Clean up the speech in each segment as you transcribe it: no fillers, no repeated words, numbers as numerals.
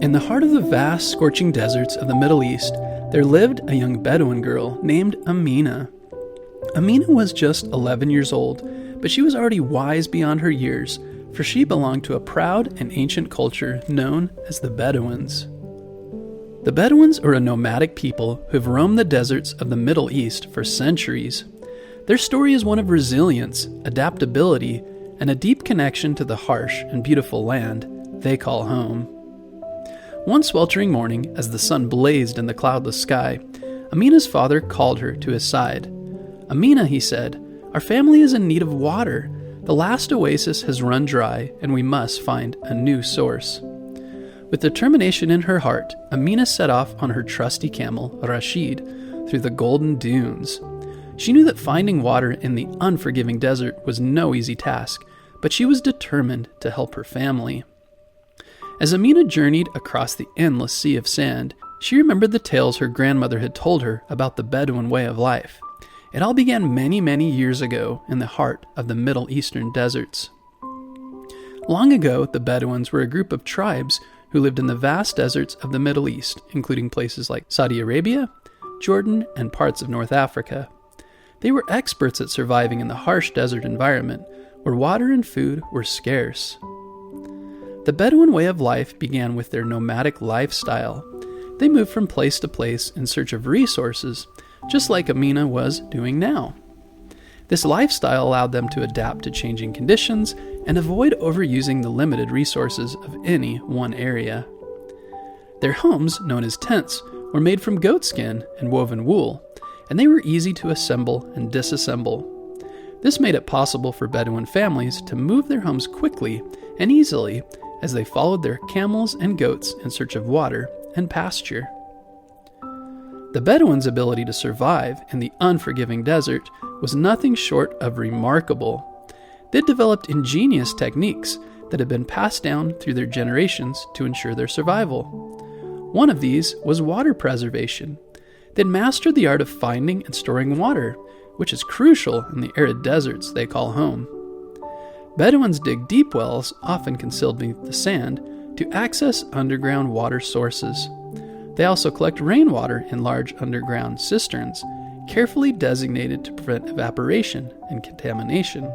In the heart of the vast, scorching deserts of the Middle East, there lived a young Bedouin girl named Amina. Amina was just 11 years old, but she was already wise beyond her years, for she belonged to a proud and ancient culture known as the Bedouins. The Bedouins are a nomadic people who have roamed the deserts of the Middle East for centuries. Their story is one of resilience, adaptability, and a deep connection to the harsh and beautiful land they call home. One sweltering morning, as the sun blazed in the cloudless sky, Amina's father called her to his side. "Amina," he said, "our family is in need of water. The last oasis has run dry, and we must find a new source." With determination in her heart, Amina set off on her trusty camel, Rashid, through the golden dunes. She knew that finding water in the unforgiving desert was no easy task, but she was determined to help her family. As Amina journeyed across the endless sea of sand, she remembered the tales her grandmother had told her about the Bedouin way of life. It all began many, many years ago in the heart of the Middle Eastern deserts. Long ago, the Bedouins were a group of tribes who lived in the vast deserts of the Middle East, including places like Saudi Arabia, Jordan, and parts of North Africa. They were experts at surviving in the harsh desert environment, where water and food were scarce. The Bedouin way of life began with their nomadic lifestyle. They moved from place to place in search of resources, just like Amina was doing now. This lifestyle allowed them to adapt to changing conditions and avoid overusing the limited resources of any one area. Their homes, known as tents, were made from goat skin and woven wool, and they were easy to assemble and disassemble. This made it possible for Bedouin families to move their homes quickly and easily as they followed their camels and goats in search of water and pasture. The Bedouins' ability to survive in the unforgiving desert was nothing short of remarkable. They developed ingenious techniques that had been passed down through their generations to ensure their survival. One of these was water preservation. They'd mastered the art of finding and storing water, which is crucial in the arid deserts they call home. Bedouins dig deep wells, often concealed beneath the sand, to access underground water sources. They also collect rainwater in large underground cisterns, carefully designated to prevent evaporation and contamination.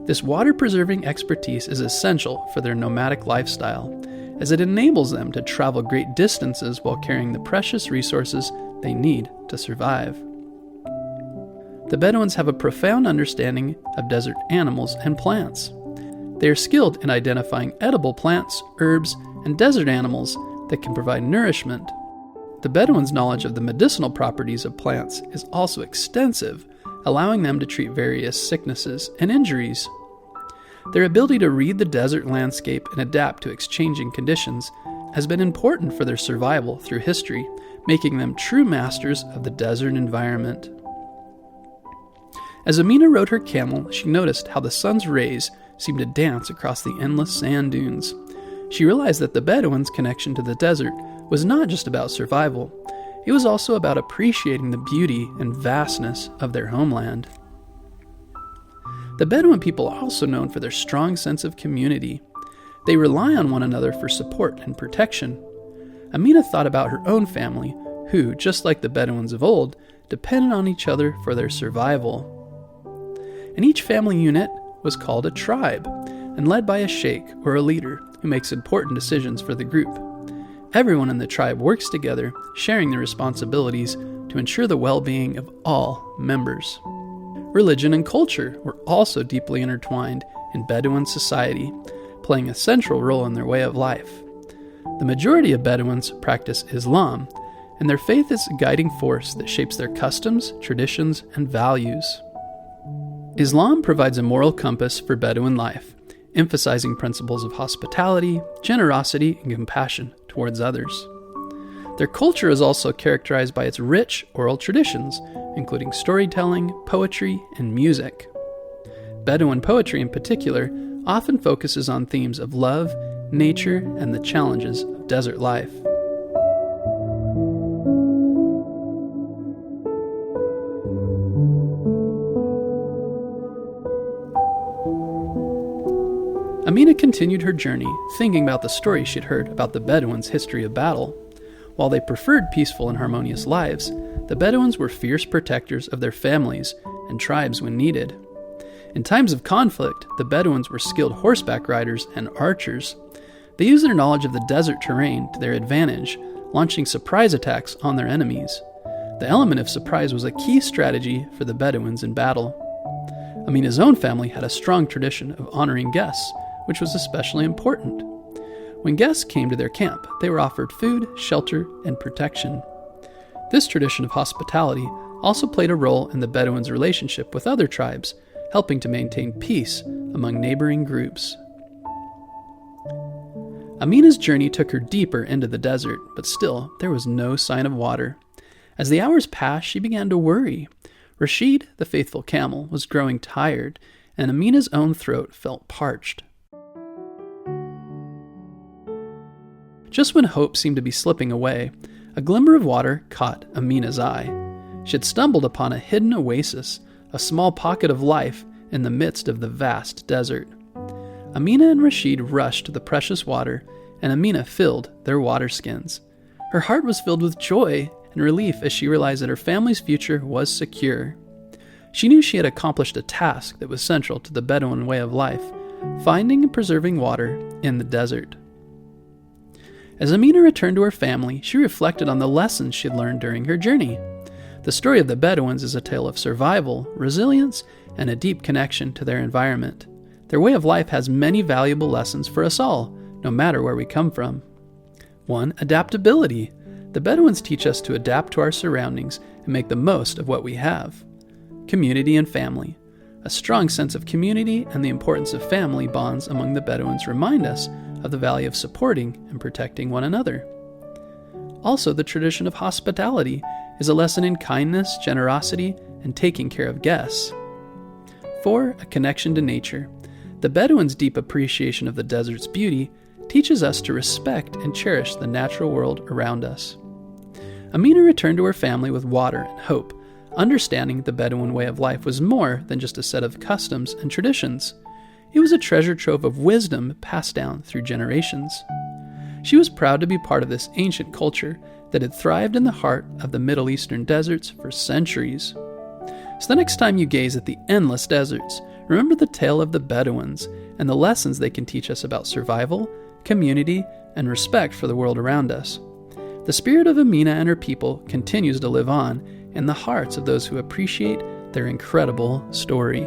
This water-preserving expertise is essential for their nomadic lifestyle, as it enables them to travel great distances while carrying the precious resources they need to survive. The Bedouins have a profound understanding of desert animals and plants. They are skilled in identifying edible plants, herbs, and desert animals that can provide nourishment. The Bedouins' knowledge of the medicinal properties of plants is also extensive, allowing them to treat various sicknesses and injuries. Their ability to read the desert landscape and adapt to exchanging conditions has been important for their survival through history, making them true masters of the desert environment. As Amina rode her camel, she noticed how the sun's rays seemed to dance across the endless sand dunes. She realized that the Bedouins' connection to the desert was not just about survival, it was also about appreciating the beauty and vastness of their homeland. The Bedouin people are also known for their strong sense of community. They rely on one another for support and protection. Amina thought about her own family, who, just like the Bedouins of old, depended on each other for their survival. And each family unit was called a tribe, and led by a sheikh or a leader who makes important decisions for the group. Everyone in the tribe works together, sharing their responsibilities to ensure the well-being of all members. Religion and culture were also deeply intertwined in Bedouin society, playing a central role in their way of life. The majority of Bedouins practice Islam, and their faith is a guiding force that shapes their customs, traditions, and values. Islam provides a moral compass for Bedouin life, emphasizing principles of hospitality, generosity, and compassion towards others. Their culture is also characterized by its rich oral traditions, including storytelling, poetry, and music. Bedouin poetry in particular often focuses on themes of love, nature, and the challenges of desert life. Amina continued her journey, thinking about the stories she'd heard about the Bedouins' history of battle. While they preferred peaceful and harmonious lives, the Bedouins were fierce protectors of their families and tribes when needed. In times of conflict, the Bedouins were skilled horseback riders and archers. They used their knowledge of the desert terrain to their advantage, launching surprise attacks on their enemies. The element of surprise was a key strategy for the Bedouins in battle. Amina's own family had a strong tradition of honoring guests, which was especially important. When guests came to their camp, they were offered food, shelter, and protection. This tradition of hospitality also played a role in the Bedouins' relationship with other tribes, helping to maintain peace among neighboring groups. Amina's journey took her deeper into the desert, but still, there was no sign of water. As the hours passed, she began to worry. Rashid, the faithful camel, was growing tired, and Amina's own throat felt parched. Just when hope seemed to be slipping away, a glimmer of water caught Amina's eye. She had stumbled upon a hidden oasis, a small pocket of life in the midst of the vast desert. Amina and Rashid rushed to the precious water, and Amina filled their water skins. Her heart was filled with joy and relief as she realized that her family's future was secure. She knew she had accomplished a task that was central to the Bedouin way of life, finding and preserving water in the desert. As Amina returned to her family, she reflected on the lessons she had learned during her journey. The story of the Bedouins is a tale of survival, resilience, and a deep connection to their environment. Their way of life has many valuable lessons for us all, no matter where we come from. 1. Adaptability. The Bedouins teach us to adapt to our surroundings and make the most of what we have. Community and family. A strong sense of community and the importance of family bonds among the Bedouins remind us of the value of supporting and protecting one another. Also, the tradition of hospitality is a lesson in kindness, generosity, and taking care of guests. 4. A connection to nature. The Bedouins' deep appreciation of the desert's beauty teaches us to respect and cherish the natural world around us. Amina returned to her family with water and hope, understanding the Bedouin way of life was more than just a set of customs and traditions. It was a treasure trove of wisdom passed down through generations. She was proud to be part of this ancient culture that had thrived in the heart of the Middle Eastern deserts for centuries. So the next time you gaze at the endless deserts, remember the tale of the Bedouins and the lessons they can teach us about survival, community, and respect for the world around us. The spirit of Amina and her people continues to live on in the hearts of those who appreciate their incredible story.